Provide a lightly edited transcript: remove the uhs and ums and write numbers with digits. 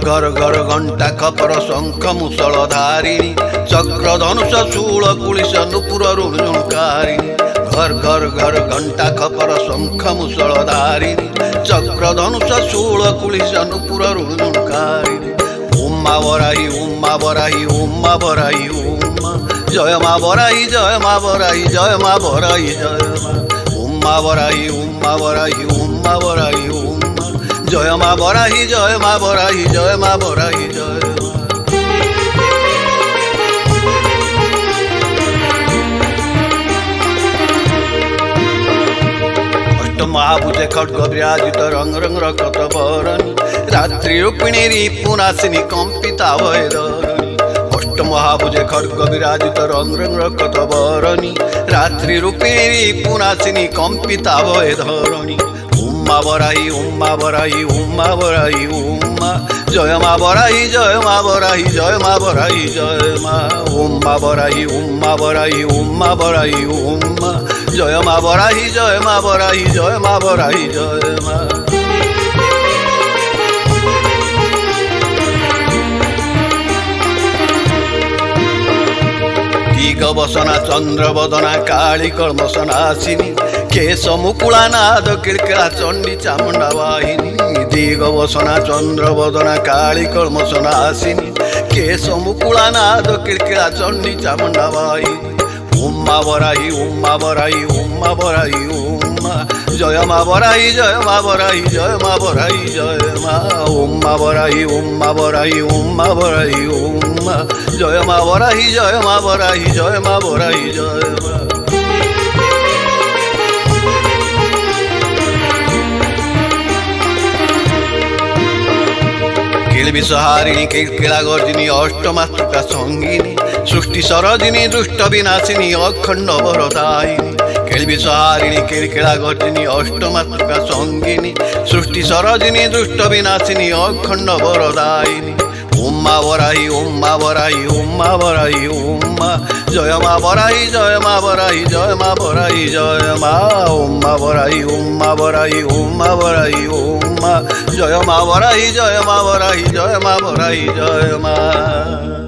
घर घर घंटा खपर शंख मुसल धारिणी चक्र धनुष शूल कुलिश नुपुर रुणुकारिणी घर घर घर घंटा खपर शंख मुसल धारिणी चक्र धनुष शूल कुलिश नुपुर रुणुकारिणी उम्मा बराही उम्मा बराही उम्मा बराही उम्मा जय मा बराही जय मा बराही जय मा बराही जय मा उम्मा बराही उम्मा बराही उम्मा बराही उम्मा जय मा बराही जय मा बराही जय मा बराही जय मा। महाभुजे खड्ग विराजित रंग रंग रकत बरणी रात्रि रुक्मिणी रिपुनाशिनी कंपिता वैदरणी अष्ट महाभुजे खड्ग विराजित रंग रंग रकत बरणी रात्रि रुक्मिणी रिपुनाशिनी कंपिता वैदरणी उम्मा बराही उम्मा बराही उम्मा बराही उम्मा जय मा बराही जय मा बराही जय मा बराही जय मा उम्मा बराही उम्मा बराही उम्मा बराही उम्मा जय मा बराही जय मा बराही जय मा बराही जय मा। दिग बसना चंद्र बदना काली कलमसनाशिनी केश मुकुला नाद किलकिला चंडी चामुंडा वाहिनी दिग बसना चंद्र बदना काली कलमसनाशिनी केश मुकुला नाद किलकिला चंडी चामुंडा वाहिनी उम्मा बराही उम्मा बराही उम्मा बराही उम्मा जय मा बराही जय मा बराही जय मा बराही जय मा उम्मा बराही उम्मा बराही उम्मा बराही उम्मा जय मा बराही जय मा बराही जय मा बराही जय मा। किलबिषहारिणी किलकिला गर्जिनी अष्टमातृका संगिनी सृष्टि सरोजिनी दुष्ट विनाशिनी अखंड वरदायिनी किलबिषहारिणी किलकिला गर्जिनी अष्टमातृका संगिनी सृष्टि सरोजिनी दुष्ट विनाशिनी अखंड वरदायिनी उम्मा बराही उम्मा बराही उम्मा बराही उम्मा जय मा बराही जय मा बराही जय मा बराही जय मा उम्मा बराही उम्मा बराही उम्मा बराही उम्मा जय मा बराही जय मा बराही जय मा बराही जय मा।